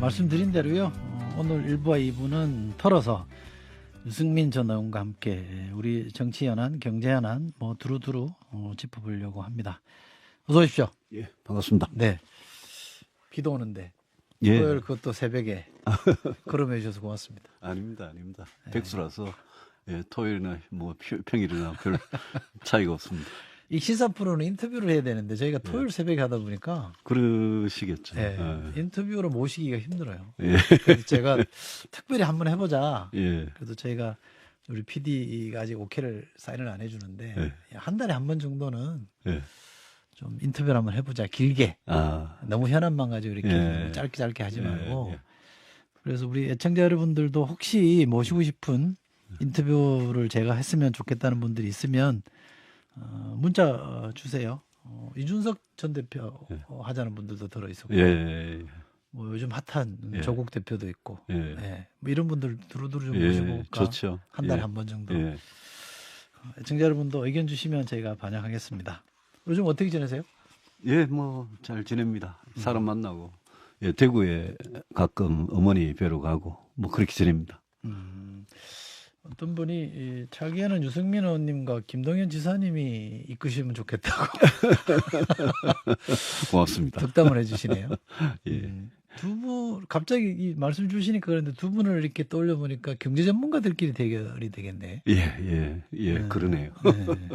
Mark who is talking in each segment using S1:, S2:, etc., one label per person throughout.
S1: 말씀드린 대로요. 오늘 1부와 2부는 털어서 유승민 전 의원과 함께 우리 정치 현안, 경제 현안 두루두루 짚어보려고 합니다. 어서 오십시오.
S2: 예, 반갑습니다.
S1: 네. 비도 오는데
S2: 예.
S1: 토요일 그것도 새벽에 걸음해 주셔서 고맙습니다.
S2: 아닙니다. 백수라서 예, 토요일이나 평일이나 별 차이가 없습니다.
S1: 이 시사 프로는 인터뷰를 해야 되는데 저희가 토요일 새벽에 하다 보니까
S2: 그러시겠죠.
S1: 네,
S2: 예.
S1: 인터뷰로 모시기가 힘들어요.
S2: 예.
S1: 그래서 제가 특별히 한번 해보자.
S2: 예.
S1: 그래도 저희가 우리 PD가 아직 오케이를 사인을 안 해주는데
S2: 예.
S1: 한 달에 한 번 정도는
S2: 예.
S1: 좀 인터뷰를 한번 해보자. 길게. 너무 현안만 가지고 이렇게
S2: 예.
S1: 짧게 하지 말고.
S2: 예.
S1: 그래서 우리 애청자 여러분들도 혹시 모시고 싶은 인터뷰를 제가 했으면 좋겠다는 분들이 있으면 문자 주세요. 이준석 전 대표 하자는 분들도 들어있었고
S2: 예.
S1: 요즘 핫한
S2: 예.
S1: 조국 대표도 있고
S2: 예.
S1: 이런 분들 두루두루 좀
S2: 예.
S1: 모시고 올까?
S2: 좋죠.
S1: 한 달에
S2: 예.
S1: 한 번 정도.
S2: 예.
S1: 애청자 여러분도 의견 주시면 저희가 반영하겠습니다. 요즘 어떻게 지내세요?
S2: 예, 잘 지냅니다. 사람 만나고 예, 대구에 가끔 어머니 뵈러 가고 그렇게 지냅니다.
S1: 어떤 분이 차기에는 유승민 의원님과 김동연 지사님이 이끄시면 좋겠다고
S2: 고맙습니다.
S1: 덕담을 해주시네요.
S2: 예.
S1: 두 분 갑자기 이 말씀 주시니까 그런데 두 분을 이렇게 떠올려 보니까 경제 전문가들끼리 대결이 되겠네.
S2: 예, 그러네요.
S1: 네.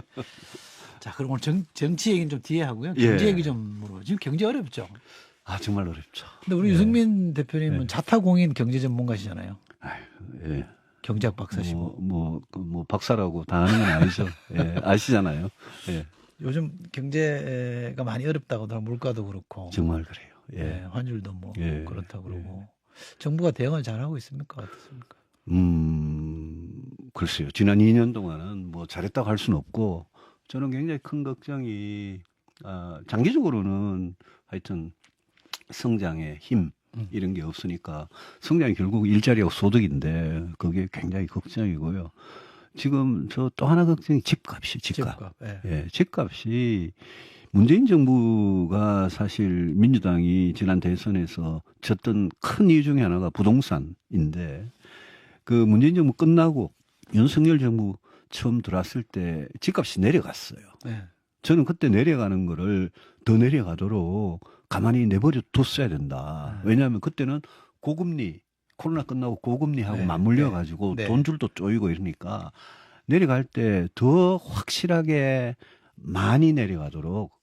S1: 자, 그럼 오늘 정치 얘기는 좀 뒤에 하고요. 경제 얘기 좀 물어. 지금 경제 어렵죠.
S2: 정말 어렵죠.
S1: 근데 우리 유승민 대표님은 자타공인 경제 전문가시잖아요.
S2: 예.
S1: 경제학 박사시고.
S2: 박사라고 다 아는 건 아니죠. 예, 아시잖아요. 예.
S1: 요즘 경제가 많이 어렵다고 하더라고요. 물가도 그렇고.
S2: 정말 그래요. 예.
S1: 환율도
S2: 예.
S1: 그렇다고 그러고. 정부가 대응을 잘하고 있습니까? 어떻습니까?
S2: 글쎄요. 지난 2년 동안은 잘했다고 할 수는 없고, 저는 굉장히 큰 걱정이, 장기적으로는 하여튼 성장의 힘, 이런 게 없으니까 성장이 결국 일자리하고 소득인데 그게 굉장히 걱정이고요. 지금 저 또 하나 걱정이 집값이 집값. 예, 집값이 문재인 정부가 사실 민주당이 지난 대선에서 졌던 큰 이유 중에 하나가 부동산인데 그 문재인 정부 끝나고 윤석열 정부 처음 들어왔을 때 집값이 내려갔어요.
S1: 네.
S2: 저는 그때 내려가는 거를 더 내려가도록 가만히 내버려 뒀어야 된다. 왜냐하면 그때는 고금리, 코로나 끝나고 고금리하고 맞물려가지고 돈줄도 쪼이고 이러니까 내려갈 때 더 확실하게 많이 내려가도록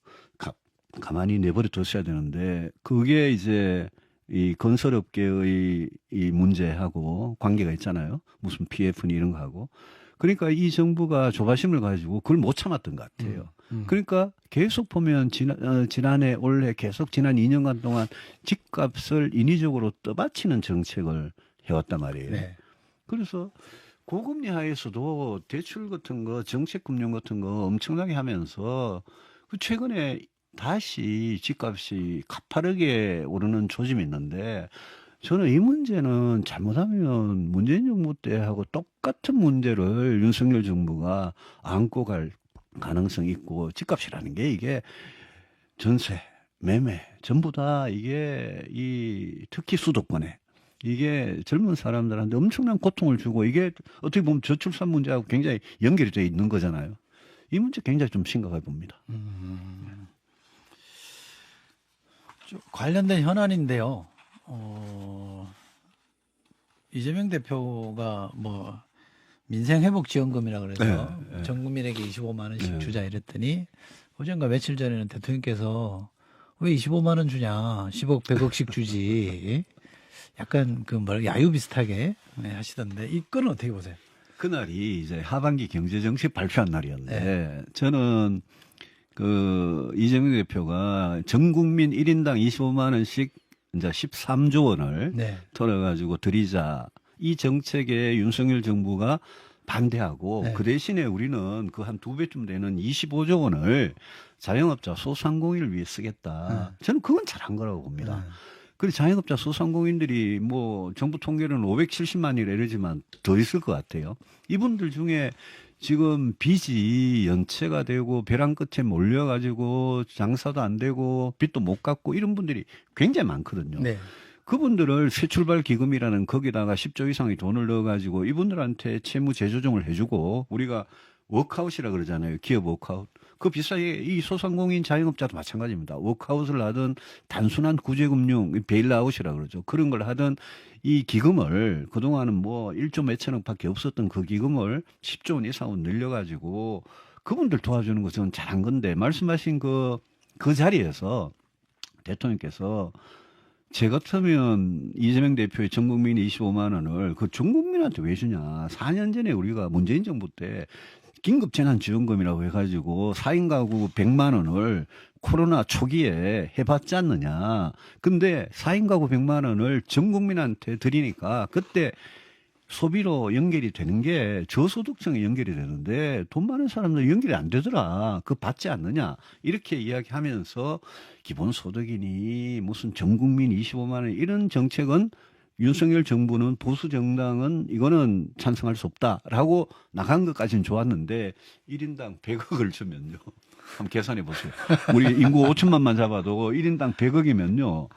S2: 가만히 내버려 뒀어야 되는데 그게 이제 이 건설업계의 이 문제하고 관계가 있잖아요. 무슨 PF니 이런 거 하고. 그러니까 이 정부가 조바심을 가지고 그걸 못 참았던 것 같아요. 그러니까 계속 보면 지난해 올해 계속 지난 2년간 동안 집값을 인위적으로 떠받치는 정책을 해왔단 말이에요.
S1: 네.
S2: 그래서 고금리 하에서도 대출 같은 거 정책 금융 같은 거 엄청나게 하면서 최근에 다시 집값이 가파르게 오르는 조짐이 있는데 저는 이 문제는 잘못하면 문재인 정부 때하고 똑같은 문제를 윤석열 정부가 안고 갈 가능성이 있고 집값이라는 게 이게 전세, 매매 전부 다 이게 특히 수도권에 이게 젊은 사람들한테 엄청난 고통을 주고 이게 어떻게 보면 저출산 문제하고 굉장히 연결이 되어 있는 거잖아요. 이 문제 굉장히 좀 심각해 봅니다.
S1: 관련된 현안인데요. 이재명 대표가 민생회복지원금이라 그래서 전 국민에게 25만 원씩 주자 이랬더니 어젠가 며칠 전에는 대통령께서 왜 25만 원 주냐 10억 100억씩 주지 약간 야유 비슷하게 하시던데 이 건은 어떻게 보세요?
S2: 그날이 이제 하반기 경제정책 발표한 날이었는데 저는 이재명 대표가 전 국민 1인당 25만 원씩 이제 13조 원을 털어가지고 드리자. 이 정책에 윤석열 정부가 반대하고 그 대신에 우리는 그 한 2배쯤 되는 25조 원을 자영업자 소상공인을 위해 쓰겠다. 저는 그건 잘한 거라고 봅니다. 그리고 자영업자 소상공인들이 정부 통계로는 570만이라 이러지만 더 있을 것 같아요. 이분들 중에 지금 빚이 연체가 되고 벼랑 끝에 몰려가지고 장사도 안 되고 빚도 못 갚고 이런 분들이 굉장히 많거든요. 그분들을 새 출발 기금이라는 거기다가 10조 이상의 돈을 넣어가지고 이분들한테 채무 재조정을 해주고 우리가 워크아웃이라 그러잖아요. 기업 워크아웃. 그 비싸게 이 소상공인 자영업자도 마찬가지입니다. 워크아웃을 하든 단순한 구제금융 베일아웃이라 그러죠. 그런 걸 하든 이 기금을 그동안은 뭐 1조 몇천억밖에 없었던 그 기금을 10조 원 이상으로 늘려가지고 그분들 도와주는 것은 잘한 건데 말씀하신 그 자리에서 대통령께서 제 같으면 이재명 대표의 전 국민이 25만 원을 그 전 국민한테 왜 주냐. 4년 전에 우리가 문재인 정부 때 긴급재난지원금이라고 해가지고 4인 가구 100만 원을 코로나 초기에 해봤지 않느냐. 근데 4인 가구 100만 원을 전 국민한테 드리니까 그때 소비로 연결이 되는 게 저소득층에 연결이 되는데 돈 많은 사람들 연결이 안 되더라. 그거 받지 않느냐. 이렇게 이야기하면서 기본소득이니 무슨 전 국민 25만 원 이런 정책은 윤석열 정부는 보수 정당은 이거는 찬성할 수 없다라고 나간 것까지는 좋았는데 1인당 100억을 주면요. 한번 계산해 보세요. 우리 인구 5천만만 잡아도 1인당 100억이면요.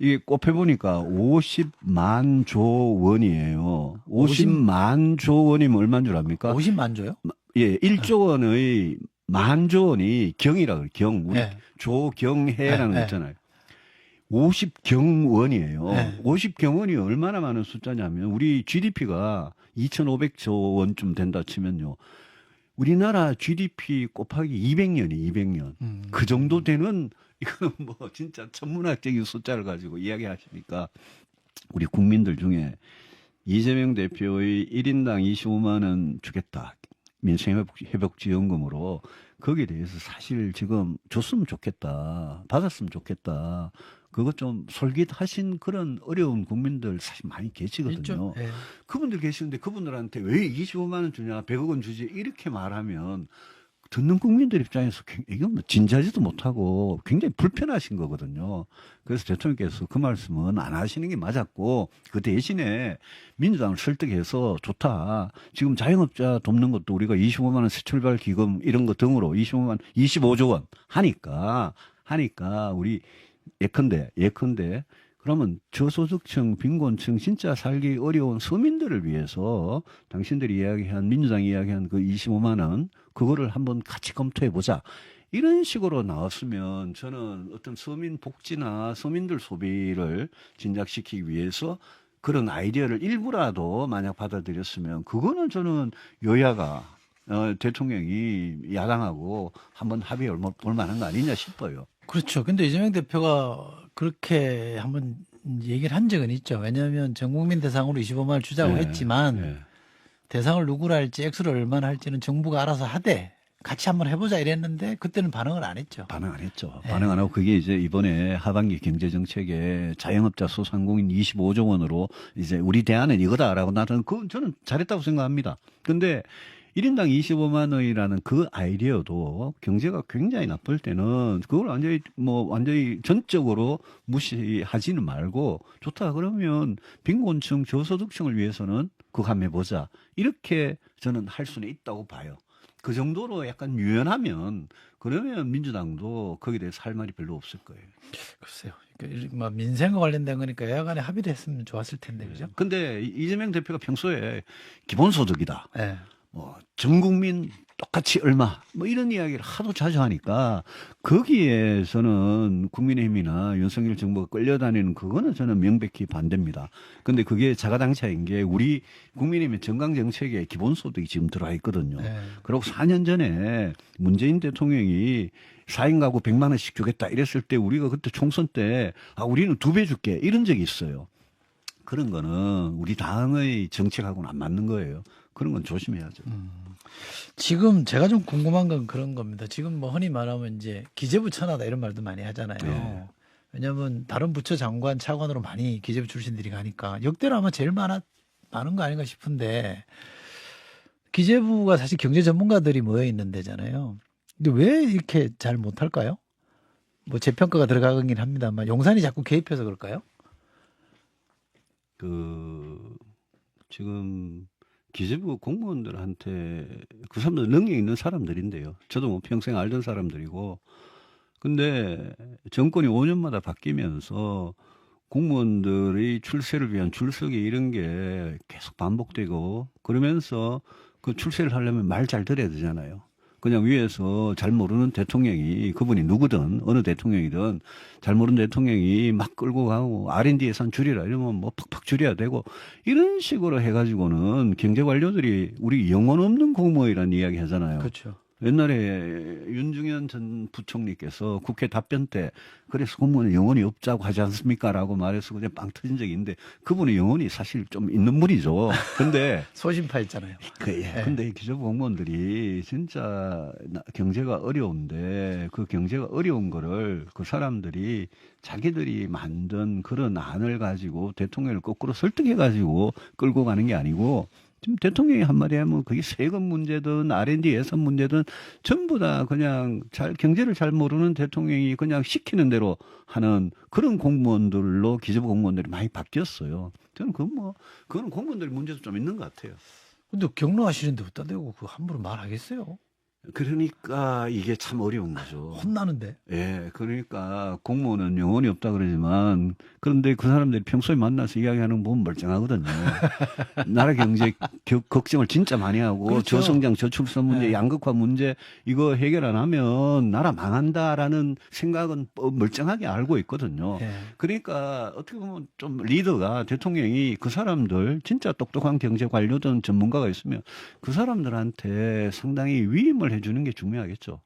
S2: 이게 곱해보니까 50만 조 원이에요. 50만 조 원이면 얼마인 줄 압니까?
S1: 50만 조요?
S2: 예, 1조 원의 만조 원이 경이라고 그래요. 경. 우리
S1: 네.
S2: 조경해라는 거 있잖아요. 50경원이에요.
S1: 네.
S2: 50경원이 얼마나 많은 숫자냐면 우리 GDP가 2,500조 원쯤 된다 치면요. 우리나라 GDP 곱하기 200년이 200년. 그 정도 되는 이거는 뭐 진짜 천문학적인 숫자를 가지고 이야기하시니까 우리 국민들 중에 이재명 대표의 1인당 25만 원 주겠다. 민생회복지원금으로 거기에 대해서 사실 지금 줬으면 좋겠다. 받았으면 좋겠다. 그거 좀 솔깃하신 그런 어려운 국민들 사실 많이 계시거든요.
S1: 네.
S2: 그분들 계시는데 그분들한테 왜 25만 원 주냐 100억 원 주지 이렇게 말하면 듣는 국민들 입장에서 이건 뭐 진지하지도 못하고 굉장히 불편하신 거거든요. 그래서 대통령께서 그 말씀은 안 하시는 게 맞았고 그 대신에 민주당을 설득해서 좋다. 지금 자영업자 돕는 것도 우리가 25만 원 새출발 기금 이런 거 등으로 25조 원 하니까 우리 예컨대 그러면 저소득층, 빈곤층 진짜 살기 어려운 서민들을 위해서 당신들이 이야기한 민주당이 이야기한 그 25만 원 그거를 한번 같이 검토해 보자. 이런 식으로 나왔으면 저는 어떤 서민 복지나 서민들 소비를 진작시키기 위해서 그런 아이디어를 일부라도 만약 받아들였으면 그거는 저는 여야가 대통령이 야당하고 한번 합의해 볼 만한 거 아니냐 싶어요.
S1: 그렇죠. 근데 이재명 대표가 그렇게 한번 얘기를 한 적은 있죠. 왜냐하면 전 국민 대상으로 25만 원 주자고 했지만 대상을 누구로 할지 액수를 얼마나 할지는 정부가 알아서 하되 같이 한번 해보자 이랬는데 그때는 반응을 안 했죠.
S2: 반응 안 했죠. 반응 안 하고 그게 이제 이번에 하반기 경제정책에 자영업자 소상공인 25조 원으로 이제 우리 대안은 이거다라고 나는 저는 잘했다고 생각합니다. 근데 1인당 25만 원이라는 그 아이디어도 경제가 굉장히 나쁠 때는 그걸 완전히 전적으로 무시하지는 말고 좋다 그러면 빈곤층 저소득층을 위해서는 그거 한번 해보자. 이렇게 저는 할 수는 있다고 봐요. 그 정도로 약간 유연하면 그러면 민주당도 거기에 대해서 할 말이 별로 없을 거예요.
S1: 글쎄요. 뭐 민생과 관련된 거니까 여야간에 합의를 했으면 좋았을 텐데 그죠?
S2: 근데 이재명 대표가 평소에 기본소득이다.
S1: 네.
S2: 전 국민 똑같이 얼마 이런 이야기를 하도 자주 하니까 거기에서는 국민의힘이나 윤석열 정부가 끌려다니는 그거는 저는 명백히 반대입니다. 근데 그게 자가당착인 게 우리 국민의힘의 정강정책에 기본소득이 지금 들어와 있거든요.
S1: 네.
S2: 그리고 4년 전에 문재인 대통령이 4인 가구 100만 원씩 주겠다 이랬을 때 우리가 그때 총선 때 우리는 2배 줄게 이런 적이 있어요. 그런 거는 우리 당의 정책하고는 안 맞는 거예요. 그런 건 조심해야죠.
S1: 지금 제가 좀 궁금한 건 그런 겁니다. 지금 뭐 흔히 말하면 이제 기재부 천하다 이런 말도 많이 하잖아요.
S2: 네.
S1: 왜냐하면 다른 부처 장관 차관으로 많이 기재부 출신들이 가니까 역대로 아마 제일 많은 거 아닌가 싶은데 기재부가 사실 경제 전문가들이 모여 있는 데잖아요. 근데 왜 이렇게 잘 못할까요? 뭐 재평가가 들어가긴 합니다만 용산이 자꾸 개입해서 그럴까요?
S2: 지금 기재부 공무원들한테 그 사람들 능력 있는 사람들인데요. 저도 뭐 평생 알던 사람들이고. 근데 정권이 5년마다 바뀌면서 공무원들의 출세를 위한 줄서기 이런 게 계속 반복되고 그러면서 그 출세를 하려면 말 잘 들어야 되잖아요. 그냥 위에서 잘 모르는 대통령이 그분이 누구든 어느 대통령이든 잘 모르는 대통령이 막 끌고 가고 R&D 예산 줄이라 이러면 뭐 팍팍 줄여야 되고 이런 식으로 해가지고는 경제 관료들이 우리 영혼 없는 공무원이라는 이야기 하잖아요.
S1: 그렇죠.
S2: 옛날에 윤중현 전 부총리께서 국회 답변 때 그래서 공무원은 영혼이 없자고 하지 않습니까? 라고 말해서 그냥 빵 터진 적이 있는데 그분의 영혼이 사실 좀 있는 분이죠. 근데
S1: 소신파였잖아요.
S2: 근데 기재부 공무원들이 진짜 경제가 어려운데 그 경제가 어려운 거를 그 사람들이 자기들이 만든 그런 안을 가지고 대통령을 거꾸로 설득해 가지고 끌고 가는 게 아니고 지금 대통령이 한마디 하면 그게 세금 문제든 R&D 예산 문제든 전부 다 그냥 경제를 잘 모르는 대통령이 그냥 시키는 대로 하는 그런 공무원들로 기재부 공무원들이 많이 바뀌었어요. 저는 그거는 공무원들 문제도 좀 있는 것 같아요.
S1: 근데 경로하시는데 어디다 대고 그 함부로 말하겠어요?
S2: 그러니까 이게 참 어려운 거죠.
S1: 혼나는데.
S2: 예, 그러니까 공무원은 영혼이 없다 그러지만 그런데 그 사람들이 평소에 만나서 이야기하는 거 보면 멀쩡하거든요. 나라 경제 걱정을 진짜 많이 하고
S1: 그렇죠.
S2: 저성장, 저출산 문제,
S1: 네.
S2: 양극화 문제 이거 해결 안 하면 나라 망한다라는 생각은 멀쩡하게 알고 있거든요.
S1: 네.
S2: 그러니까 어떻게 보면 좀 리더가 대통령이 그 사람들 진짜 똑똑한 경제 관료든 전문가가 있으면 그 사람들한테 상당히 위임을 해주는 게 중요하겠죠.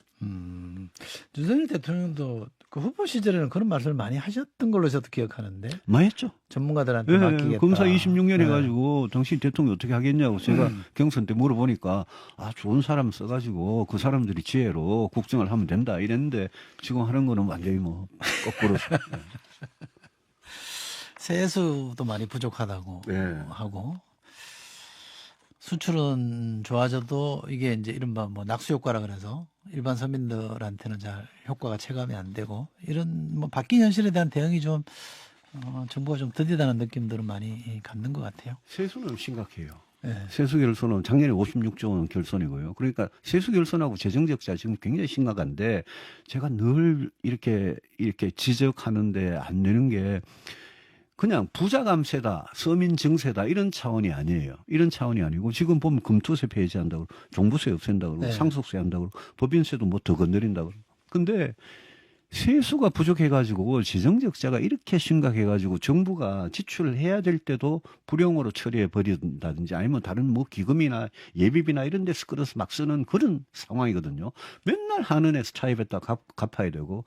S1: 윤석열 대통령도 그 후보 시절에는 그런 말씀을 많이 하셨던 걸로 저도 기억하는데
S2: 많이 했죠.
S1: 전문가들한테 맡기겠다.
S2: 검사 26년
S1: 네.
S2: 해가지고 당신 대통령 어떻게 하겠냐고 제가 경선 때 물어보니까 좋은 사람 써가지고 그 사람들이 지혜로 국정을 하면 된다 이랬는데 지금 하는 거는 완전히 뭐 거꾸로.
S1: 세수도 많이 부족하다고
S2: 네.
S1: 하고 수출은 좋아져도 이게 이제 이른바 뭐 낙수 효과라 그래서 일반 서민들한테는 잘 효과가 체감이 안 되고 이런 뭐 바뀐 현실에 대한 대응이 좀 정부가 좀 더디다는 느낌들은 많이 갖는 것 같아요.
S2: 세수는 심각해요.
S1: 네.
S2: 세수 결손은 작년에 56조 원 결손이고요. 그러니까 세수 결손하고 재정 적자 지금 굉장히 심각한데 제가 늘 이렇게 지적하는데 안 되는 게 그냥 부자 감세다, 서민 증세다 이런 차원이 아니에요. 이런 차원이 아니고 지금 보면 금투세 폐지한다고 종부세 없앤다고 그러고
S1: 네.
S2: 상속세 한다고 그러고 법인세도 뭐 더 건드린다고 그러고. 근데 세수가 부족해가지고 재정 적자가 이렇게 심각해가지고 정부가 지출을 해야 될 때도 불용으로 처리해 버린다든지 아니면 다른 뭐 기금이나 예비비나 이런 데서 끌어서 막 쓰는 그런 상황이거든요. 맨날 한은에서 차입했다 갚아야 되고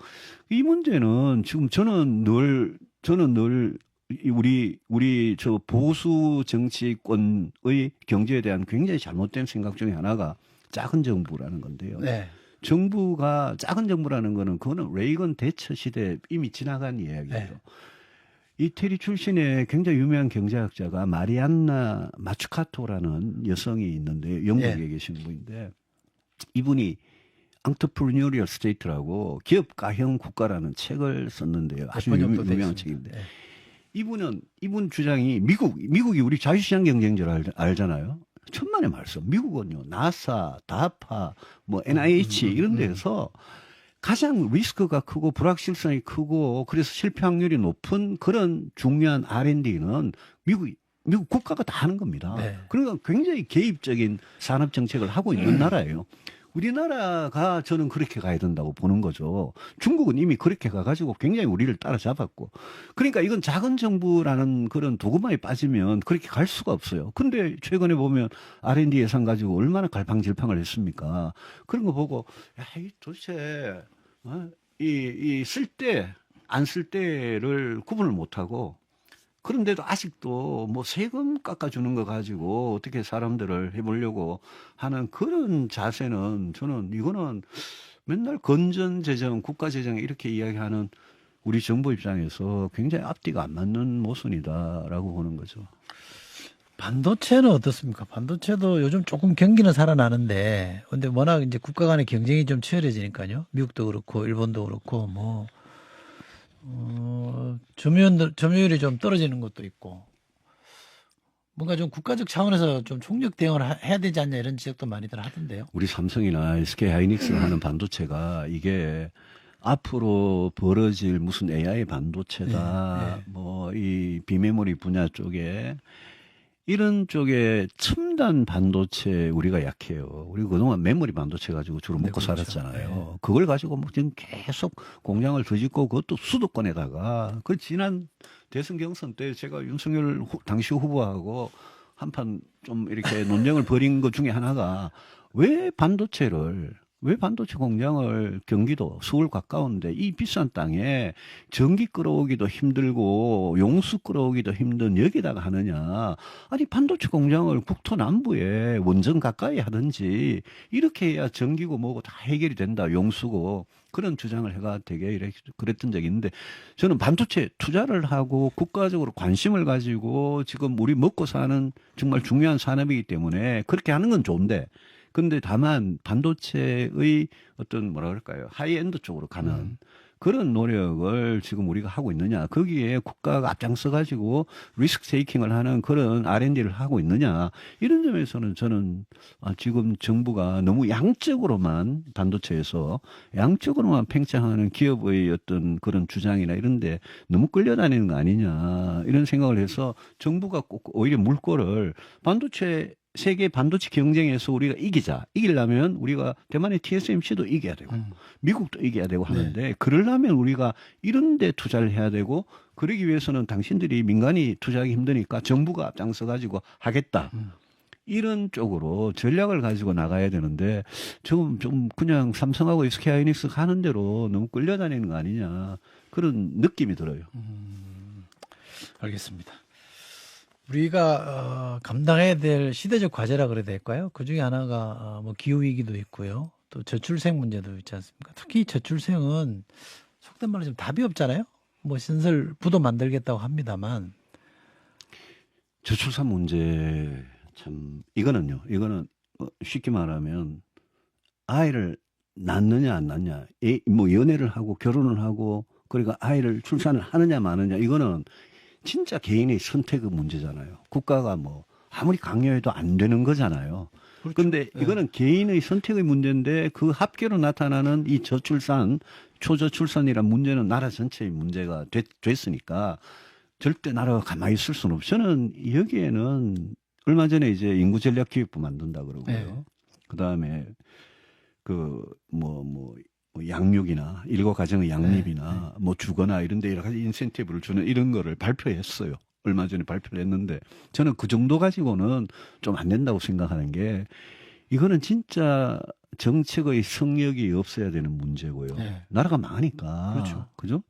S2: 이 문제는 지금 저는 늘 우리 저 보수 정치권의 경제에 대한 굉장히 잘못된 생각 중에 하나가 작은 정부라는 건데요.
S1: 네.
S2: 정부가 작은 정부라는 거는 그거는 레이건 대처 시대 이미 지나간 이야기예요.
S1: 네.
S2: 이태리 출신의 굉장히 유명한 경제학자가 마리안나 마추카토라는 여성이 있는데 영국에
S1: 네.
S2: 계신 분인데 이분이 Entrepreneurial State라고 기업 가형 국가라는 책을 썼는데요. 아주 유명한 책인데.
S1: 네.
S2: 이분 주장이 미국이 우리 자유시장 경쟁자를 알잖아요. 천만의 말씀. 미국은요, 나사, 다파, 뭐 NIH 이런 데서 가장 리스크가 크고 불확실성이 크고 그래서 실패 확률이 높은 그런 중요한 R&D는 미국 국가가 다 하는 겁니다.
S1: 네.
S2: 그러니까 굉장히 개입적인 산업 정책을 하고 있는 나라예요. 우리나라가 저는 그렇게 가야 된다고 보는 거죠. 중국은 이미 그렇게 가가지고 굉장히 우리를 따라잡았고. 그러니까 이건 작은 정부라는 그런 도구만에 빠지면 그렇게 갈 수가 없어요. 근데 최근에 보면 R&D 예산 가지고 얼마나 갈팡질팡을 했습니까? 그런 거 보고, 야, 이 도대체, 쓸 때, 안 쓸 때를 구분을 못하고, 그런데도 아직도 뭐 세금 깎아주는 거 가지고 어떻게 사람들을 해보려고 하는 그런 자세는 저는 이거는 맨날 건전재정, 국가재정 이렇게 이야기하는 우리 정부 입장에서 굉장히 앞뒤가 안 맞는 모순이다라고 보는 거죠.
S1: 반도체는 어떻습니까? 반도체도 요즘 조금 경기는 살아나는데, 근데 워낙 이제 국가 간의 경쟁이 좀 치열해지니까요. 미국도 그렇고, 일본도 그렇고, 뭐, 점유율이 좀 떨어지는 것도 있고, 뭔가 좀 국가적 차원에서 좀 총력 대응을 해야 되지 않냐 이런 지적도 많이들 하던데요.
S2: 우리 삼성이나 SK 하이닉스가 하는 반도체가 이게 앞으로 벌어질 무슨 AI 반도체다,
S1: 네.
S2: 뭐 이 비메모리 분야 쪽에 이런 쪽에 첨단 반도체 우리가 약해요. 우리 그동안 메모리 반도체 가지고 주로
S1: 네,
S2: 먹고
S1: 그렇죠.
S2: 살았잖아요.
S1: 네.
S2: 그걸 가지고 뭐 지금 계속 공장을 더 짓고 그것도 수도권에다가 그 지난 대선 경선 때 제가 윤석열 당시 후보하고 한판 좀 이렇게 논쟁을 벌인 것 중에 하나가 왜 반도체 공장을 경기도 서울 가까운데 이 비싼 땅에 전기 끌어오기도 힘들고 용수 끌어오기도 힘든 여기다가 하느냐. 아니 반도체 공장을 국토 남부에 원전 가까이 하든지 이렇게 해야 전기고 뭐고 다 해결이 된다. 용수고. 그런 주장을 해가 되게 그랬던 적이 있는데 저는 반도체 투자를 하고 국가적으로 관심을 가지고 지금 우리 먹고 사는 정말 중요한 산업이기 때문에 그렇게 하는 건 좋은데 근데 다만 반도체의 어떤 뭐라 그럴까요? 하이엔드 쪽으로 가는 그런 노력을 지금 우리가 하고 있느냐. 거기에 국가가 앞장서 가지고 리스크 테이킹을 하는 그런 R&D를 하고 있느냐. 이런 점에서는 저는 지금 정부가 너무 양적으로만 반도체에서 양적으로만 팽창하는 기업의 어떤 그런 주장이나 이런 데 너무 끌려다니는 거 아니냐. 이런 생각을 해서 정부가 꼭 오히려 물꼬를 세계 반도체 경쟁에서 우리가 이기려면 우리가 대만의 TSMC도 이겨야 되고 미국도 이겨야 되고 하는데
S1: 네.
S2: 그러려면 우리가 이런 데 투자를 해야 되고 그러기 위해서는 당신들이 민간이 투자하기 힘드니까 정부가 앞장서 가지고 하겠다. 이런 쪽으로 전략을 가지고 나가야 되는데 좀 그냥 삼성하고 SK 하이닉스 하는 대로 너무 끌려다니는 거 아니냐 그런 느낌이 들어요.
S1: 알겠습니다. 우리가 감당해야 될 시대적 과제라 그래야 될까요? 그 중에 하나가 뭐 기후 위기도 있고요. 또 저출생 문제도 있지 않습니까? 특히 저출생은 속된 말로 좀 답이 없잖아요. 뭐 신설 부도 만들겠다고 합니다만
S2: 저출산 문제 참 이거는 쉽게 말하면 아이를 낳느냐 안 낳느냐 뭐 연애를 하고 결혼을 하고 그러니까 아이를 출산을 하느냐 마느냐 이거는 진짜 개인의 선택의 문제잖아요. 국가가 뭐 아무리 강요해도 안 되는 거잖아요. 그런데
S1: 그렇죠.
S2: 이거는 개인의 선택의 문제인데 그 합계로 나타나는 이 저출산, 초저출산이란 문제는 나라 전체의 문제가 됐으니까 절대 나라가 가만히 있을 수는 없어요. 저는 여기에는 얼마 전에 이제 인구전략기획부 만든다 그러고요.
S1: 네.
S2: 그다음에 양육이나 일거 가정의 양립이나 뭐 주거나 이런 데 여러 가지 인센티브를 주는 이런 거를 발표했어요. 얼마 전에 발표를 했는데 저는 그 정도 가지고는 좀 안 된다고 생각하는 게 이거는 진짜 정책의 성역이 없어야 되는 문제고요.
S1: 네.
S2: 나라가 망하니까.
S1: 그렇죠.
S2: 그죠?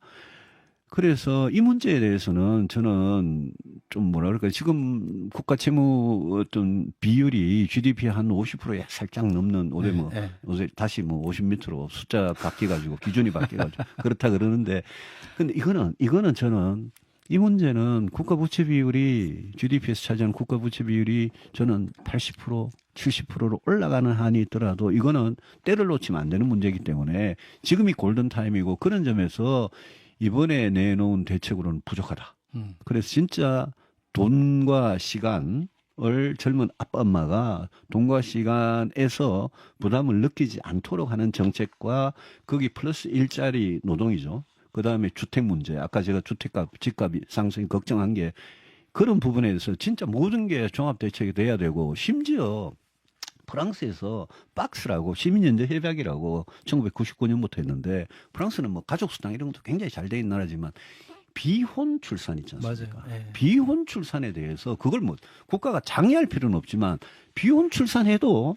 S2: 그래서 이 문제에 대해서는 저는 좀 뭐라 그럴까요? 지금 국가 채무 어떤 비율이 GDP 한 50%에 살짝 넘는 요새 다시 뭐 50m로 숫자 바뀌어가지고 기준이 바뀌어가지고 그렇다 그러는데 근데 이거는 저는 이 문제는 국가 부채 비율이 GDP에서 차지하는 국가 부채 비율이 저는 80% 70%로 올라가는 한이 있더라도 이거는 때를 놓치면 안 되는 문제이기 때문에 지금이 골든 타임이고 그런 점에서 이번에 내놓은 대책으로는 부족하다. 그래서 진짜 돈과 시간을 젊은 아빠 엄마가 돈과 시간에서 부담을 느끼지 않도록 하는 정책과 거기 플러스 일자리 노동이죠. 그다음에 주택 문제. 아까 제가 주택값, 집값이 상승이 걱정한 게 그런 부분에 대해서 진짜 모든 게 종합 대책이 돼야 되고 심지어 프랑스에서 박스라고 시민연대 협약이라고 1999년부터 했는데 프랑스는 뭐 가족수당 이런 것도 굉장히 잘 돼 있는 나라지만 비혼 출산 있지 않습니까?
S1: 맞아요. 네.
S2: 비혼 출산에 대해서 그걸 뭐 국가가 장려할 필요는 없지만 비혼 출산해도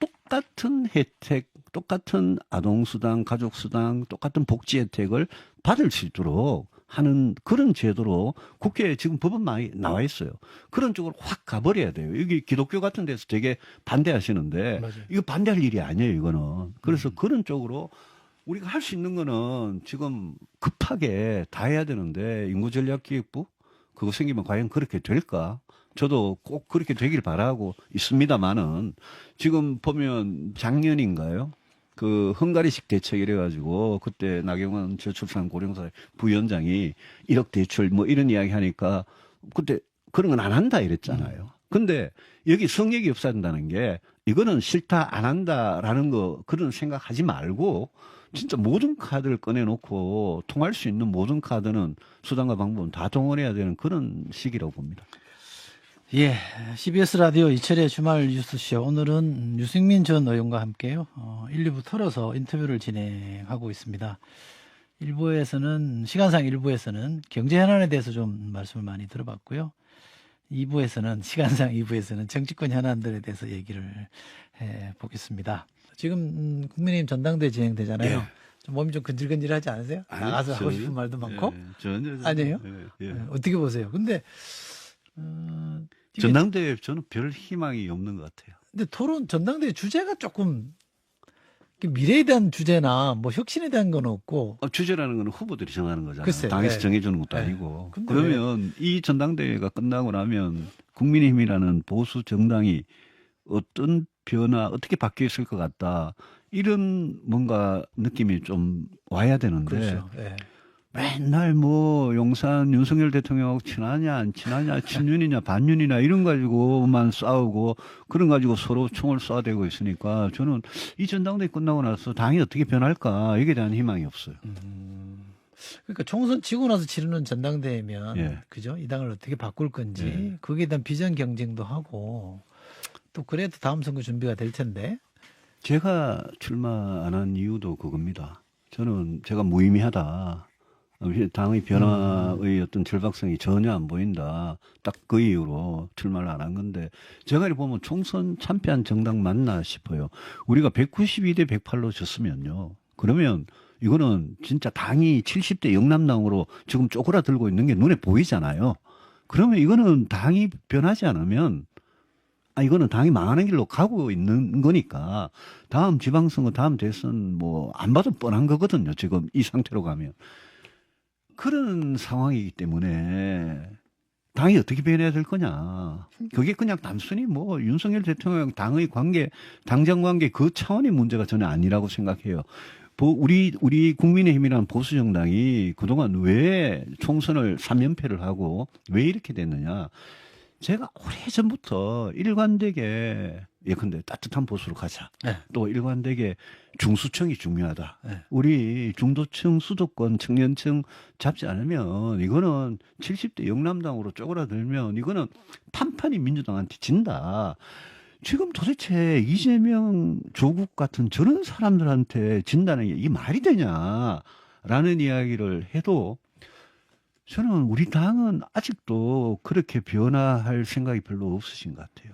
S2: 똑같은 혜택, 똑같은 아동수당, 가족수당, 똑같은 복지 혜택을 받을 수 있도록 하는 그런 제도로 국회에 지금 법은 많이 나와 있어요. 그런 쪽으로 확 가버려야 돼요. 여기 기독교 같은 데서 되게 반대하시는데
S1: 맞아요.
S2: 이거 반대할 일이 아니에요, 이거는. 그래서 그런 쪽으로 우리가 할 수 있는 거는 지금 급하게 다 해야 되는데 인구전략기획부 그거 생기면 과연 그렇게 될까? 저도 꼭 그렇게 되길 바라고 있습니다만은 지금 보면 작년인가요? 그 헝가리식 대책 이래가지고 그때 나경원 저출산 고령사 부위원장이 1억 대출 뭐 이런 이야기 하니까 그때 그런 건 안 한다 이랬잖아요. 근데 여기 성역이 없어야 된다는 게 이거는 싫다 안 한다라는 거 그런 생각하지 말고 진짜 모든 카드를 꺼내놓고 통할 수 있는 모든 카드는 수단과 방법은 다 동원해야 되는 그런 시기라고 봅니다.
S1: 예, CBS 라디오 이철의 주말 뉴스쇼. 오늘은 유승민 전 의원과 함께요. 1, 2부 털어서 인터뷰를 진행하고 있습니다. 시간상 1부에서는 경제 현안에 대해서 좀 말씀을 많이 들어봤고요. 시간상 2부에서는 정치권 현안들에 대해서 얘기를 해 보겠습니다. 지금 국민의힘 전당대회 진행되잖아요.
S2: 예.
S1: 좀 몸이 좀 근질근질하지 않으세요?
S2: 아니,
S1: 나가서 하고
S2: 전혀.
S1: 싶은 말도 많고?
S2: 전혀.
S1: 아니에요?
S2: 예.
S1: 어떻게 보세요? 근데 이게
S2: 전당대회 저는 별 희망이 없는 것 같아요.
S1: 근데 전당대회 주제가 조금 미래에 대한 주제나 뭐 혁신에 대한 건 없고.
S2: 주제라는 건 후보들이 정하는 거잖아요.
S1: 글쎄,
S2: 당에서
S1: 네.
S2: 정해주는 것도
S1: 네.
S2: 아니고.
S1: 근데
S2: 그러면 이 전당대회가 끝나고 나면 국민의힘이라는 보수 정당이 어떤 변화, 어떻게 바뀌어 있을 것 같다. 이런 뭔가 느낌이 좀 와야 되는데.
S1: 그렇죠. 예.
S2: 맨날 뭐 용산 윤석열 대통령하고 친하냐 안 친하냐 친윤이냐 반윤이냐 이런 가지고만 싸우고 그런 가지고 서로 총을 쏴대고 있으니까 저는 이 전당대회 끝나고 나서 당이 어떻게 변할까 이게 대한 희망이 없어요.
S1: 그러니까 총선 치고 나서 치르는 전당대회면
S2: 예.
S1: 그죠? 이 당을 어떻게 바꿀 건지
S2: 예.
S1: 거기에 대한 비전 경쟁도 하고 또 그래도 다음 선거 준비가 될 텐데.
S2: 제가 출마 안 한 이유도 그겁니다. 저는 제가 무의미하다. 당의 변화의 어떤 절박성이 전혀 안 보인다. 딱 그 이유로 출마를 안 한 건데 제가 이렇게 보면 총선 참패한 정당 맞나 싶어요. 우리가 192대 108로 졌으면요. 그러면 이거는 진짜 당이 70대 영남당으로 지금 쪼그라들고 있는 게 눈에 보이잖아요. 그러면 이거는 당이 변하지 않으면 이거는 당이 망하는 길로 가고 있는 거니까 다음 지방선거, 다음 대선 뭐 안 봐도 뻔한 거거든요. 지금 이 상태로 가면. 그런 상황이기 때문에 당이 어떻게 변해야 될 거냐. 그게 그냥 단순히 뭐 윤석열 대통령 당의 관계, 당정 관계 그 차원의 문제가 전혀 아니라고 생각해요. 우리 국민의힘이라는 보수 정당이 그동안 왜 총선을 3연패를 하고 왜 이렇게 됐느냐. 제가 오래전부터 일관되게 예컨대 따뜻한 보수로 가자.
S1: 네.
S2: 또 일관되게 중수층이 중요하다.
S1: 네.
S2: 우리 중도층, 수도권, 청년층 잡지 않으면 이거는 70대 영남당으로 쪼그라들면 이거는 판판이 민주당한테 진다. 지금 도대체 이재명, 조국 같은 저런 사람들한테 진다는 게 이게 말이 되냐라는 이야기를 해도 저는 우리 당은 아직도 그렇게 변화할 생각이 별로 없으신 것 같아요.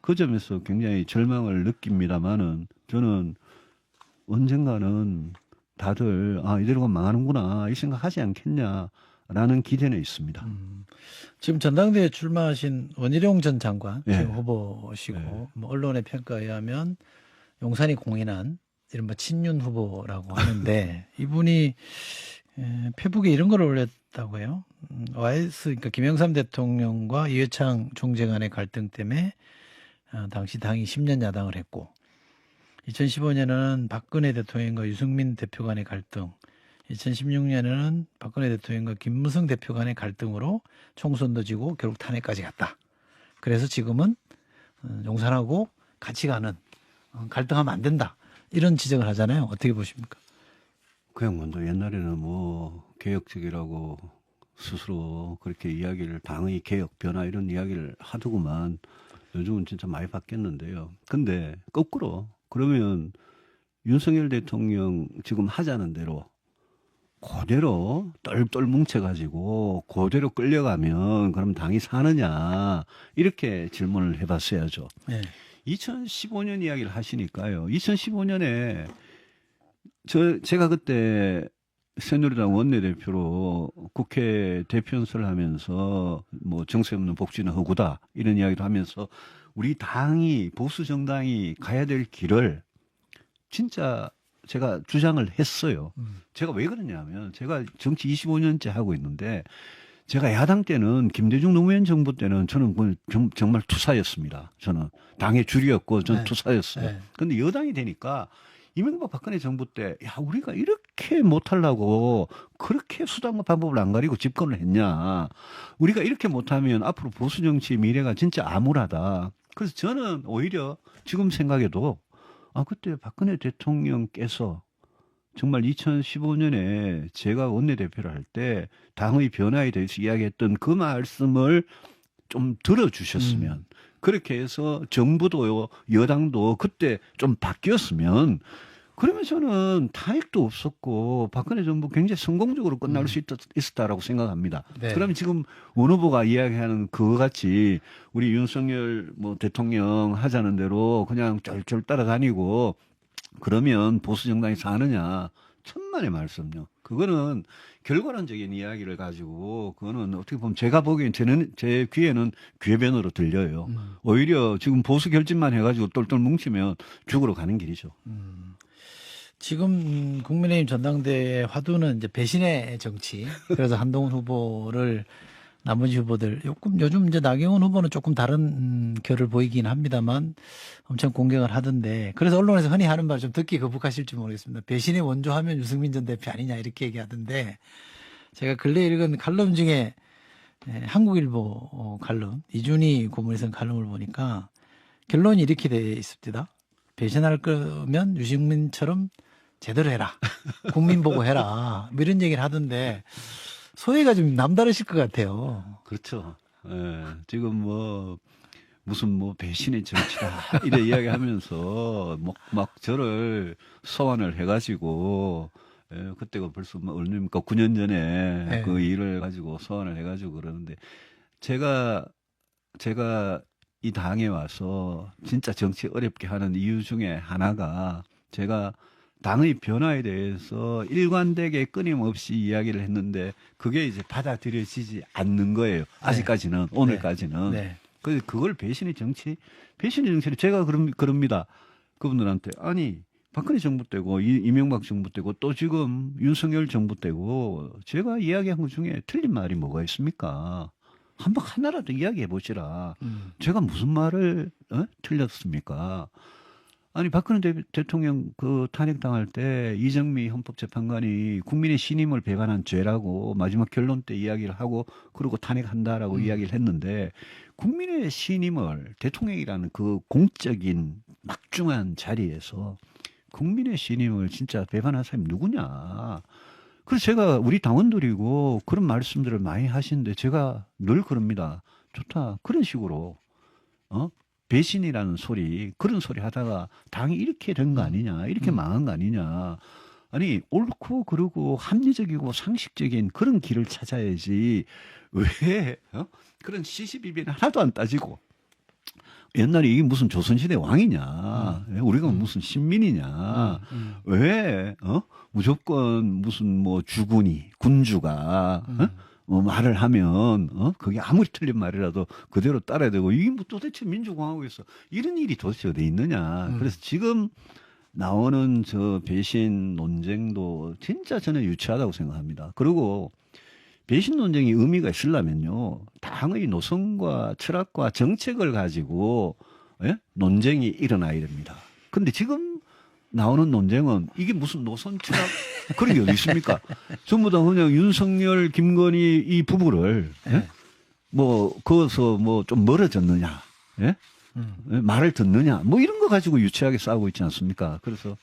S2: 그 점에서 굉장히 절망을 느낍니다만은 저는 언젠가는 다들 이대로 가면 망하는구나 이 생각하지 않겠냐라는 기대는 있습니다.
S1: 지금 전당대회 출마하신 원희룡 전 장관
S2: 예.
S1: 지금 후보시고
S2: 예.
S1: 뭐 언론의 평가에 의하면 용산이 공인한 이른바 친윤 후보라고 하는데 이분이 페북에 이런 걸 올렸다고 해요. YS 그러니까 김영삼 대통령과 이회창 총재 간의 갈등 때문에 당시 당이 10년 야당을 했고 2015년에는 박근혜 대통령과 유승민 대표 간의 갈등 2016년에는 박근혜 대통령과 김무성 대표 간의 갈등으로 총선도 지고 결국 탄핵까지 갔다. 그래서 지금은 용산하고 같이 가는 갈등하면 안 된다. 이런 지적을 하잖아요. 어떻게 보십니까?
S2: 그냥 먼저 옛날에는 뭐 개혁적이라고 스스로 그렇게 이야기를 당의 개혁 변화 이런 이야기를 하더구만 요즘은 진짜 많이 바뀌었는데요. 근데 거꾸로 그러면 윤석열 대통령 지금 하자는 대로 그대로 똘똘 뭉쳐가지고 그대로 끌려가면 그럼 당이 사느냐 이렇게 질문을 해봤어야죠.
S1: 네.
S2: 2015년 이야기를 하시니까요. 2015년에 제가 그때 새누리당 원내대표로 국회 대표 연설을 하면서 뭐 정세 없는 복지는 허구다 이런 이야기를 하면서 우리 당이 보수 정당이 가야 될 길을 진짜 제가 주장을 했어요. 제가 왜 그러냐면 제가 정치 25년째 하고 있는데 제가 야당 때는 김대중 노무현 정부 때는 저는 정말 투사였습니다. 저는 당의 줄이었고 저는
S1: 네.
S2: 투사였어요.
S1: 네.
S2: 근데 여당이 되니까 이명박 박근혜 정부 때 우리가 이렇게 못하려고 그렇게 수단과 방법을 안 가리고 집권을 했냐. 우리가 이렇게 못하면 앞으로 보수 정치의 미래가 진짜 암울하다. 그래서 저는 오히려 지금 생각해도 그때 박근혜 대통령께서 정말 2015년에 제가 원내대표를 할 때 당의 변화에 대해서 이야기했던 그 말씀을 좀 들어주셨으면 그렇게 해서 정부도 여당도 그때 좀 바뀌었으면 그러면 저는 타액도 없었고 박근혜 정부 굉장히 성공적으로 끝날 수 있었다라고 생각합니다.
S1: 네.
S2: 그러면 지금 원 후보가 이야기하는 그거 같이 우리 윤석열 뭐 대통령 하자는 대로 그냥 쫄쫄 따라다니고 그러면 보수 정당이 사느냐? 천만의 말씀요. 그거는 결과론적인 이야기를 가지고 그거는 어떻게 보면 제가 보기엔 제 귀에는 궤변으로 들려요. 오히려 지금 보수 결집만 해가지고 똘똘 뭉치면 죽으러 가는 길이죠.
S1: 지금 국민의힘 전당대회 화두는 이제 배신의 정치. 그래서 한동훈 후보를 나머지 후보들 요즘 이제 나경원 후보는 조금 다른 결을 보이긴 합니다만 엄청 공격을 하던데 그래서 언론에서 흔히 하는 말 좀 듣기 거북하실지 모르겠습니다. 배신의 원조하면 유승민 전 대표 아니냐 이렇게 얘기하던데 제가 근래 읽은 칼럼 중에 한국일보 칼럼 이준희 고문이 쓴 칼럼을 보니까 결론이 이렇게 돼 있습니다. 배신할 거면 유승민처럼 제대로 해라. 국민 보고 해라. 뭐 이런 얘기를 하던데 소회가 좀 남다르실 것 같아요.
S2: 그렇죠. 예, 지금 뭐 무슨 뭐 배신의 정치다 이래 이야기하면서 막 저를 소환을 해가지고 그때가 벌써 뭐 얼마입니까? 9년 전에
S1: 네.
S2: 그 일을 가지고 소환을 해가지고 그러는데 제가 이 당에 와서 진짜 정치 어렵게 하는 이유 중에 하나가 제가 당의 변화에 대해서 일관되게 끊임없이 이야기를 했는데 그게 이제 받아들여지지 않는 거예요. 아직까지는, 오늘까지는.
S1: 네.
S2: 그걸 배신의 정치를 제가 그럽니다. 그분들한테. 아니, 박근혜 정부 때고, 이명박 정부 때고, 또 지금 윤석열 정부 때고, 제가 이야기한 것 중에 틀린 말이 뭐가 있습니까? 하나라도 이야기해 보시라. 제가 무슨 말을, 틀렸습니까? 아니 박근혜 대통령 그 탄핵당할 때 이정미 헌법재판관이 국민의 신임을 배반한 죄라고 마지막 결론 때 이야기를 하고 그러고 탄핵한다라고 이야기를 했는데 국민의 신임을 대통령이라는 그 공적인 막중한 자리에서 국민의 신임을 진짜 배반한 사람이 누구냐. 그래서 제가 우리 당원들이고 그런 말씀들을 많이 하시는데 제가 늘 그럽니다. 좋다. 그런 식으로 배신이라는 그런 소리 하다가 당이 이렇게 된 거 아니냐, 이렇게 망한 거 아니냐. 아니, 옳고 그르고 합리적이고 상식적인 그런 길을 찾아야지. 왜, 그런 시시비비는 하나도 안 따지고. 옛날에 이게 무슨 조선시대 왕이냐, 우리가 무슨 신민이냐, 왜, 무조건 무슨 뭐 주군이, 군주가, 뭐 말을 하면 그게 아무리 틀린 말이라도 그대로 따라야 되고 이게 뭐 도대체 민주공화국에서 이런 일이 도대체 어디 있느냐. 그래서 지금 나오는 저 배신 논쟁도 진짜 저는 유치하다고 생각합니다. 그리고 배신 논쟁이 의미가 있으려면요 당의 노선과 철학과 정책을 가지고 논쟁이 일어나야 됩니다. 근데 지금 나오는 논쟁은 이게 무슨 노선 철학 그런 게 어디 있습니까? 전부 다 그냥 윤석열, 김건희 이 부부를 뭐 거기서 뭐 좀 멀어졌느냐, 말을 듣느냐, 뭐 이런 거 가지고 유치하게 싸우고 있지 않습니까? 그래서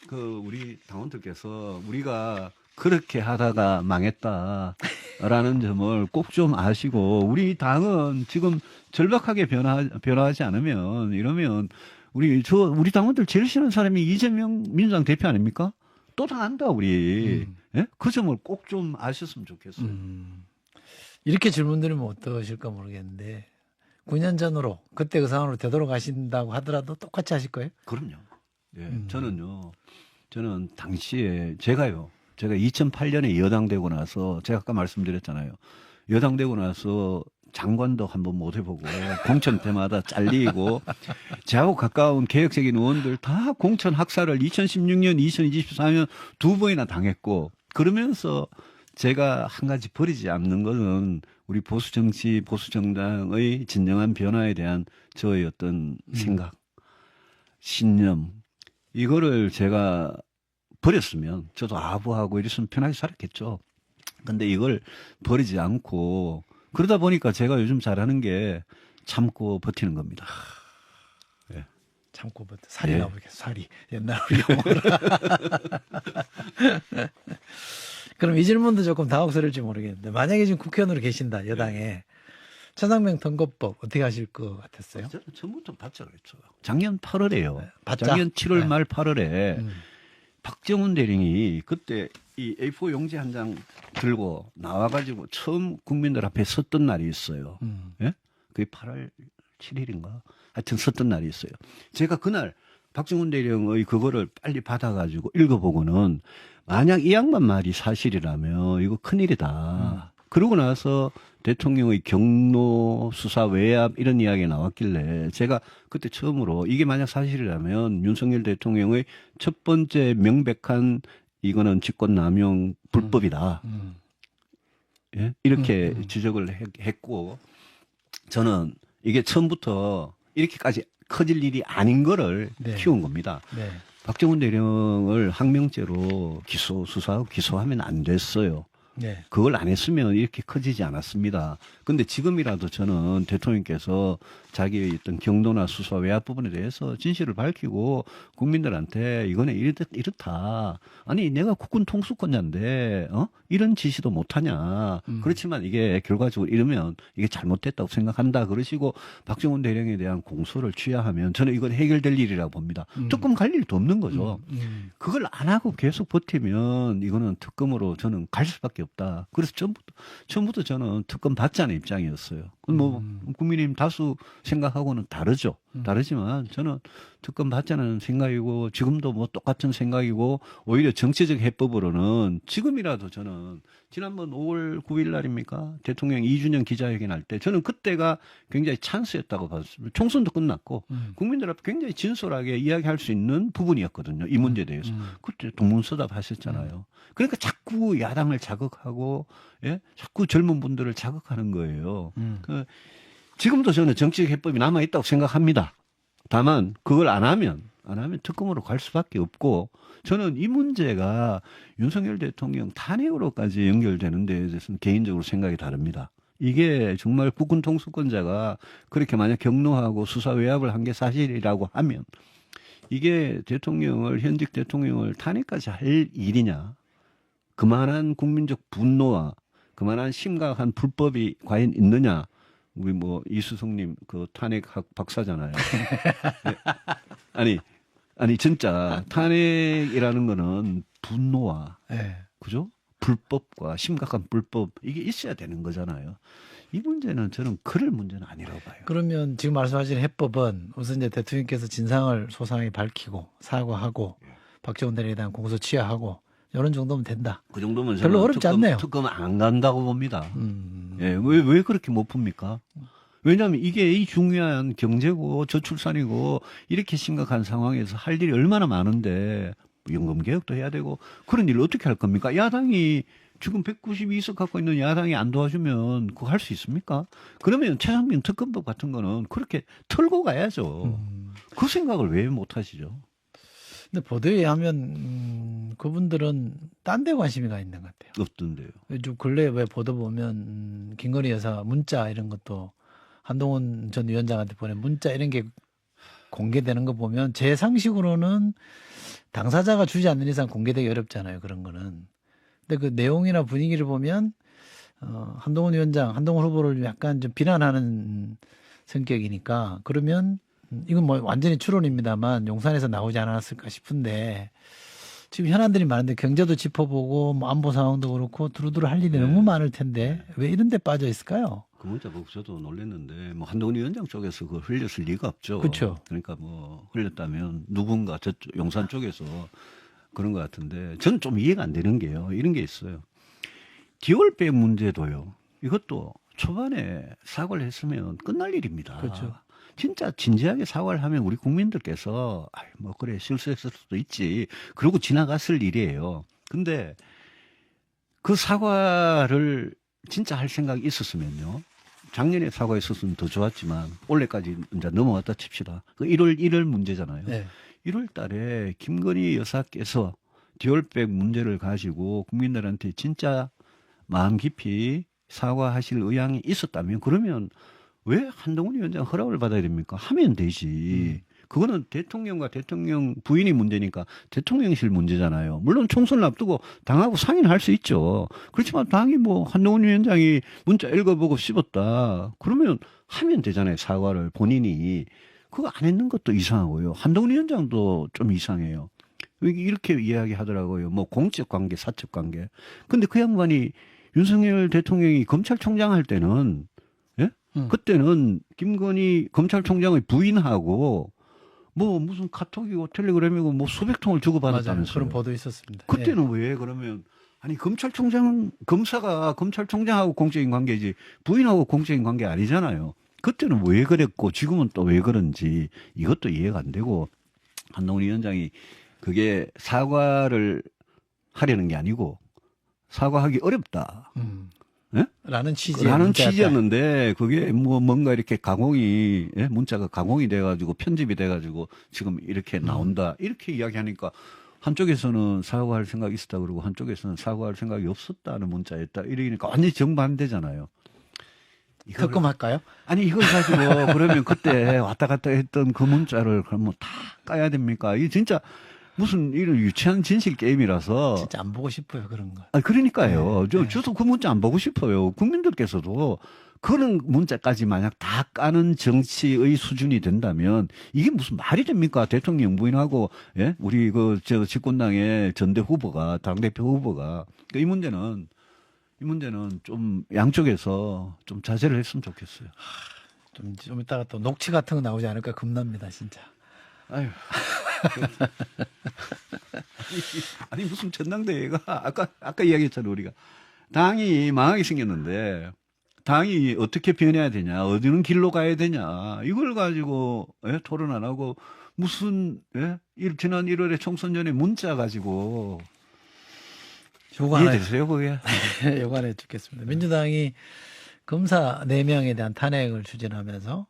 S2: 그 우리 당원들께서 우리가 그렇게 하다가 망했다라는 점을 꼭 좀 아시고 우리 당은 지금 절박하게 변화하지 않으면 이러면 우리 당원들 제일 싫어하는 사람이 이재명 민주당 대표 아닙니까? 또 당한다 우리. 그 점을 꼭 좀 아셨으면 좋겠어요.
S1: 이렇게 질문드리면 어떠실까 모르겠는데 9년 전으로 그때 그 상황으로 되돌아가신다고 하더라도 똑같이 하실 거예요?
S2: 그럼요. 예, 저는 당시에 제가 2008년에 여당되고 나서 제가 아까 말씀드렸잖아요. 여당되고 나서 장관도 한번 못 해보고 공천 때마다 잘리고 저하고 가까운 개혁적인 의원들 다 공천 학살을 2016년, 2024년 두 번이나 당했고 그러면서 제가 한 가지 버리지 않는 것은 우리 보수 정치, 보수 정당의 진정한 변화에 대한 저의 어떤 생각, 신념 이거를 제가 버렸으면 저도 아부하고 이랬으면 편하게 살았겠죠. 근데 이걸 버리지 않고 그러다 보니까 제가 요즘 잘하는 게 참고 버티는 겁니다. 예.
S1: 참고 뭐 살이
S2: 예.
S1: 나오겠어. 살이 옛날 우리 용어로. 그럼 이 질문도 조금 당혹스러울지 모르겠는데 만약에 지금 국회의원으로 계신다 여당에 천상병 선거법 어떻게 하실 것 같았어요?
S2: 저는 처음부터 받자고 했어요. 작년 8월에요.
S1: 받자?
S2: 작년 7월
S1: 네.
S2: 말 8월에
S1: 음.
S2: 박정훈 대령이 그때 이 A4 용지 한 장 들고 나와가지고 처음 국민들 앞에 섰던 날이 있어요. 예? 그게 8월 7일인가? 하여튼 섰던 날이 있어요. 제가 그날 박정훈 대령의 그거를 빨리 받아가지고 읽어보고는 만약 이 양반 말이 사실이라면 이거 큰일이다. 그러고 나서 대통령의 경로, 수사, 외압 이런 이야기가 나왔길래 제가 그때 처음으로 이게 만약 사실이라면 윤석열 대통령의 첫 번째 명백한 이거는 직권남용 불법이다. 예? 이렇게 지적을 했고 저는 이게 처음부터 이렇게까지 커질 일이 아닌 거를
S1: 네.
S2: 키운 겁니다.
S1: 네.
S2: 박정훈 대령을 항명죄로 수사하고 기소하면 안 됐어요.
S1: 네.
S2: 그걸 안 했으면 이렇게 커지지 않았습니다. 근데 지금이라도 저는 대통령께서 자기의 어떤 경도나 수사 외압 부분에 대해서 진실을 밝히고 국민들한테 이거는 이렇다. 아니 내가 국군 통수권자인데 이런 지시도 못하냐. 그렇지만 이게 결과적으로 이러면 이게 잘못됐다고 생각한다. 그러시고 박정훈 대령에 대한 공소를 취하하면 저는 이건 해결될 일이라고 봅니다. 특검 갈 일도 없는 거죠. 그걸 안 하고 계속 버티면 이거는 특검으로 저는 갈 수밖에 없다. 그래서 처음부터 저는 특검 받자는 입장이었어요. 뭐 국민의힘 다수 생각하고는 다르죠. 다르지만 저는 특검 받자는 생각이고 지금도 뭐 똑같은 생각이고 오히려 정치적 해법으로는 지금이라도 저는 지난번 5월 9일 날입니까? 대통령 2주년 기자회견 할 때 저는 그때가 굉장히 찬스였다고 봤습니다. 총선도 끝났고 국민들 앞에 굉장히 진솔하게 이야기할 수 있는 부분이었거든요. 이 문제에 대해서. 그때 동문서답 하셨잖아요. 그러니까 자꾸 야당을 자극하고 예? 자꾸 젊은 분들을 자극하는 거예요. 지금도 저는 정치적 해법이 남아있다고 생각합니다. 다만 그걸 안 하면 특검으로 갈 수밖에 없고 저는 이 문제가 윤석열 대통령 탄핵으로까지 연결되는 데에 대해서는 개인적으로 생각이 다릅니다. 이게 정말 국군 통수권자가 그렇게 만약 경로하고 수사 외압을 한 게 사실이라고 하면 이게 현직 대통령을 탄핵까지 할 일이냐. 그만한 국민적 분노와 그만한 심각한 불법이 과연 있느냐. 우리 뭐 이수성님 그 탄핵학 박사잖아요. 네. 아니 진짜 탄핵이라는 거는 분노와
S1: 네.
S2: 그죠? 불법과 심각한 불법 이게 있어야 되는 거잖아요. 이 문제는 저는 그럴 문제는 아니라고 봐요.
S1: 그러면 지금 말씀하신 해법은 우선 이제 대통령께서 진상을 소상히 밝히고 사과하고 박정훈 대령에 대한 공소 취하하고 이런 정도면 된다.
S2: 그 정도면
S1: 별로 어렵지 않네요.
S2: 특검 안 간다고 봅니다. 예, 왜 그렇게 못 풉니까? 왜냐하면 이게 이 중요한 경제고 저출산이고 이렇게 심각한 상황에서 할 일이 얼마나 많은데 연금 개혁도 해야 되고 그런 일을 어떻게 할 겁니까? 야당이 지금 192석 갖고 있는 야당이 안 도와주면 그거 할 수 있습니까? 그러면 최상병 특검법 같은 거는 그렇게 털고 가야죠. 그 생각을 왜 못 하시죠?
S1: 근데 보도에 의하면 그분들은 딴 데 관심이 가 있는 것 같아요.
S2: 없던데요.
S1: 좀 근래 왜 보도 보면 김건희 여사 문자 이런 것도 한동훈 전 위원장한테 보낸 문자 이런 게 공개되는 거 보면 제 상식으로는 당사자가 주지 않는 이상 공개되기 어렵잖아요. 그런 거는. 근데 그 내용이나 분위기를 보면 한동훈 위원장, 한동훈 후보를 약간 좀 비난하는 성격이니까 그러면 이건 뭐 완전히 추론입니다만 용산에서 나오지 않았을까 싶은데 지금 현안들이 많은데 경제도 짚어보고 뭐 안보 상황도 그렇고 두루두루 할 일이 너무 많을 텐데 왜 이런 데 빠져 있을까요?
S2: 그 문자 보고 저도 놀랐는데 뭐 한동훈 위원장 쪽에서 그걸 흘렸을 리가 없죠.
S1: 그렇죠.
S2: 그러니까 뭐 흘렸다면 누군가 저쪽 용산 쪽에서 그런 것 같은데 저는 좀 이해가 안 되는 게요. 이런 게 있어요. 디올백 문제도요. 이것도 초반에 사과를 했으면 끝날 일입니다.
S1: 그렇죠.
S2: 진짜 진지하게 사과를 하면 우리 국민들께서 뭐 그래 실수했을 수도 있지. 그러고 지나갔을 일이에요. 근데 그 사과를 진짜 할 생각이 있었으면요. 작년에 사과했었으면 더 좋았지만 올해까지 이제 넘어왔다 칩시다. 그 1월 문제잖아요.
S1: 네.
S2: 1월 달에 김건희 여사께서 디올백 문제를 가지고 국민들한테 진짜 마음 깊이 사과하실 의향이 있었다면 그러면 왜 한동훈 위원장 허락을 받아야 됩니까? 하면 되지. 그거는 대통령과 대통령 부인이 문제니까 대통령실 문제잖아요. 물론 총선을 앞두고 당하고 상의할 수 있죠. 그렇지만 당이 뭐 한동훈 위원장이 문자 읽어보고 씹었다. 그러면 하면 되잖아요. 사과를 본인이. 그거 안 했는 것도 이상하고요. 한동훈 위원장도 좀 이상해요. 이렇게 이야기하더라고요. 뭐 공적 관계, 사적 관계. 근데 그 양반이 윤석열 대통령이 검찰총장 할 때는 예? 그때는 김건희 검찰총장의 부인하고 뭐 무슨 카톡이고 텔레그램이고 뭐 수백 통을 주고받았다면서요.
S1: 그런 보도 있었습니다.
S2: 그때는 왜 그러면 아니 검찰총장은 검사가 검찰총장하고 공적인 관계지 부인하고 공적인 관계 아니잖아요. 그때는 왜 그랬고 지금은 또 왜 그런지 이것도 이해가 안 되고 한동훈 위원장이 그게 사과를 하려는 게 아니고 사과하기 어렵다. 예?
S1: 라는
S2: 취지였는데 그게 뭐 뭔가 이렇게 가공이 예? 문자가 가공이 돼가지고 편집이 돼가지고 지금 이렇게 나온다 이렇게 이야기하니까 한쪽에서는 사과할 생각이 있었다 그러고 한쪽에서는 사과할 생각이 없었다는 문자였다 이러니까 완전히 정반대잖아요.
S1: 특검할까요?
S2: 아니 이걸 가지고 그러면 그때 왔다 갔다 했던 그 문자를 그러면 다 까야 됩니까? 이 진짜 무슨 이런 유치한 진실 게임이라서
S1: 진짜 안 보고 싶어요 그런 거.
S2: 아 그러니까요. 저도 그 문자 안 보고 싶어요. 국민들께서도 그런 문자까지 만약 다 까는 정치의 수준이 된다면 이게 무슨 말이 됩니까? 대통령 부인하고 예? 우리 저 집권당의 전대 후보가 당대표 후보가 이 문제는 좀 양쪽에서 좀 자제를 했으면 좋겠어요.
S1: 좀 이따가 또 녹취 같은 거 나오지 않을까 겁납니다, 진짜.
S2: 아유. 아니 무슨 전당대회가 아까 이야기했잖아요 우리가 당이 망하게 생겼는데 당이 어떻게 변해야 되냐 어디는 길로 가야 되냐 이걸 가지고 예? 토론 안 하고 무슨 예? 지난 1월에 총선 전에 문자 가지고 이해되세요 그게?
S1: 요간에 듣겠습니다. 민주당이 검사 4명에 대한 탄핵을 추진하면서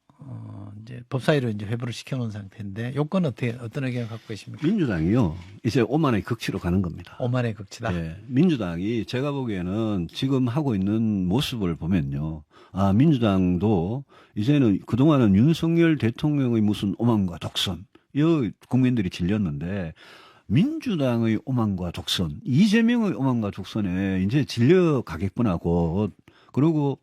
S1: 이제 법사위로 이제 회부를 시켜놓은 상태인데 요건 어떤 의견을 갖고 계십니까?
S2: 민주당이요 이제 오만의 극치로 가는 겁니다.
S1: 오만의 극치다.
S2: 예, 민주당이 제가 보기에는 지금 하고 있는 모습을 보면요, 아 민주당도 이제는 그동안은 윤석열 대통령의 무슨 오만과 독선, 이 국민들이 질렸는데. 민주당의 오만과 독선, 이재명의 오만과 독선에 이제 질려가겠구나, 곧. 그리고,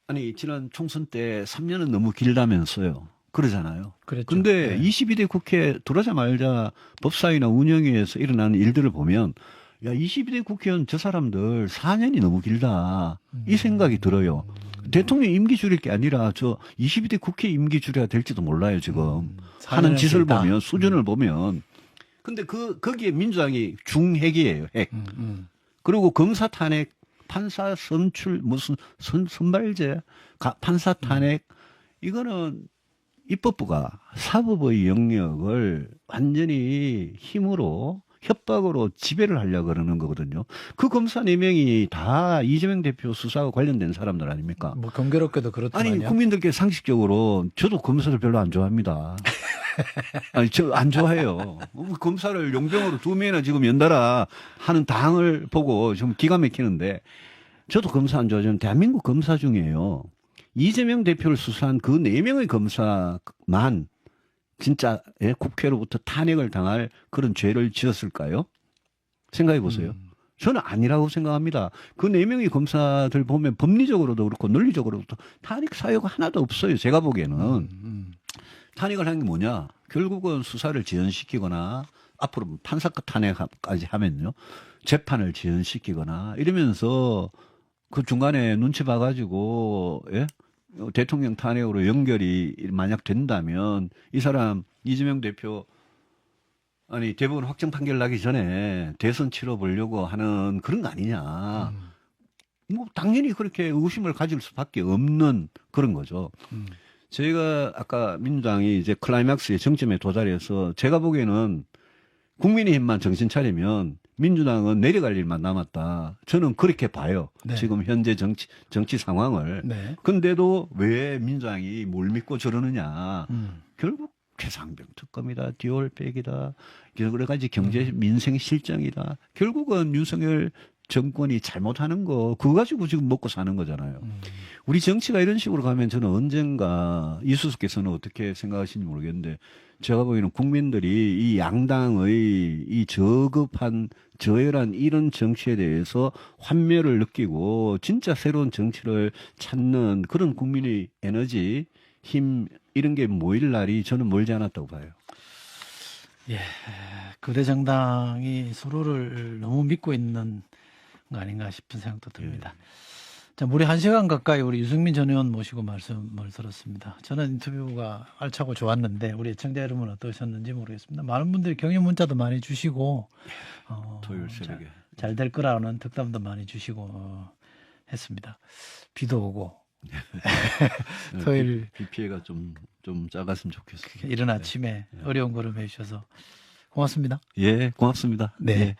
S2: 아니, 지난 총선 때 3년은 너무 길다면서요. 그러잖아요.
S1: 그랬죠.
S2: 근데 네. 22대 국회 들어가자마자 법사위나 운영위에서 일어나는 일들을 보면, 야, 22대 국회의원 저 사람들 4년이 너무 길다. 이 생각이 들어요. 대통령 임기 줄일 게 아니라 저 22대 국회 임기 줄여야 될지도 몰라요, 지금. 하는 짓을 길다. 보면, 수준을 보면. 근데 거기에 민주당이 중핵이에요, 핵. 그리고 검사 탄핵, 판사 선출, 무슨 선발제, 판사 탄핵, 이거는 입법부가 사법의 영역을 완전히 힘으로 협박으로 지배를 하려고 그러는 거거든요. 그 검사 4명이 다 이재명 대표 수사와 관련된 사람들 아닙니까?
S1: 뭐 경계롭게도 그렇더만요.
S2: 아니 국민들께 상식적으로 저도 검사를 별로 안 좋아합니다. 아니 저 안 좋아해요. 검사를 용병으로 2명이나 지금 연달아 하는 당을 보고 좀 기가 막히는데 저도 검사 안 좋아하지만 대한민국 검사 중에요. 이재명 대표를 수사한 그 4명의 검사만 진짜 예, 국회로부터 탄핵을 당할 그런 죄를 지었을까요? 생각해 보세요. 저는 아니라고 생각합니다. 그 4명의 검사들 보면 법리적으로도 그렇고 논리적으로도 탄핵 사유가 하나도 없어요. 제가 보기에는. 탄핵을 한 게 뭐냐? 결국은 수사를 지연시키거나 앞으로 판사급 탄핵까지 하면요. 재판을 지연시키거나 이러면서 그 중간에 눈치 봐가지고 예? 대통령 탄핵으로 연결이 만약 된다면 이 사람 이재명 대표 아니 대법원 확정 판결 나기 전에 대선 치러 보려고 하는 그런 거 아니냐. 뭐 당연히 그렇게 의심을 가질 수밖에 없는 그런 거죠. 저희가 아까 민주당이 이제 클라이막스의 정점에 도달해서 제가 보기에는 국민의힘만 정신 차리면 민주당은 내려갈 일만 남았다. 저는 그렇게 봐요. 네. 지금 현재 정치 상황을. 네. 근데도 왜 민주당이 뭘 믿고 저러느냐. 결국 최상병 특검이다. 디올백이다. 여러 가지 경제 민생 실정이다. 결국은 윤석열 정권이 잘못하는 거 그거 가지고 지금 먹고 사는 거잖아요. 우리 정치가 이런 식으로 가면 저는 언젠가 이수수께서는 어떻게 생각하시는지 모르겠는데 제가 보기에는 국민들이 이 양당의 이 저급한 저열한 이런 정치에 대해서 환멸을 느끼고 진짜 새로운 정치를 찾는 그런 국민의 에너지, 힘 이런 게 모일 날이 저는 멀지 않았다고 봐요.
S1: 예, 거대 정당이 서로를 너무 믿고 있는 거 아닌가 싶은 생각도 듭니다. 자, 무려 1시간 가까이 우리 유승민 전 의원 모시고 말씀을 들었습니다. 저는 인터뷰가 알차고 좋았는데 우리 애청자 여러분 어떠셨는지 모르겠습니다. 많은 분들이 격려 문자도 많이 주시고
S2: 토요일 새벽에
S1: 잘 될 거라는 덕담도 많이 주시고 했습니다. 비도 오고 토요일
S2: 비 피해가 좀 작았으면 좋겠습니다.
S1: 이른 아침에 어려운 걸음 해주셔서 고맙습니다.
S2: 예, 고맙습니다.
S1: 네.
S2: 예.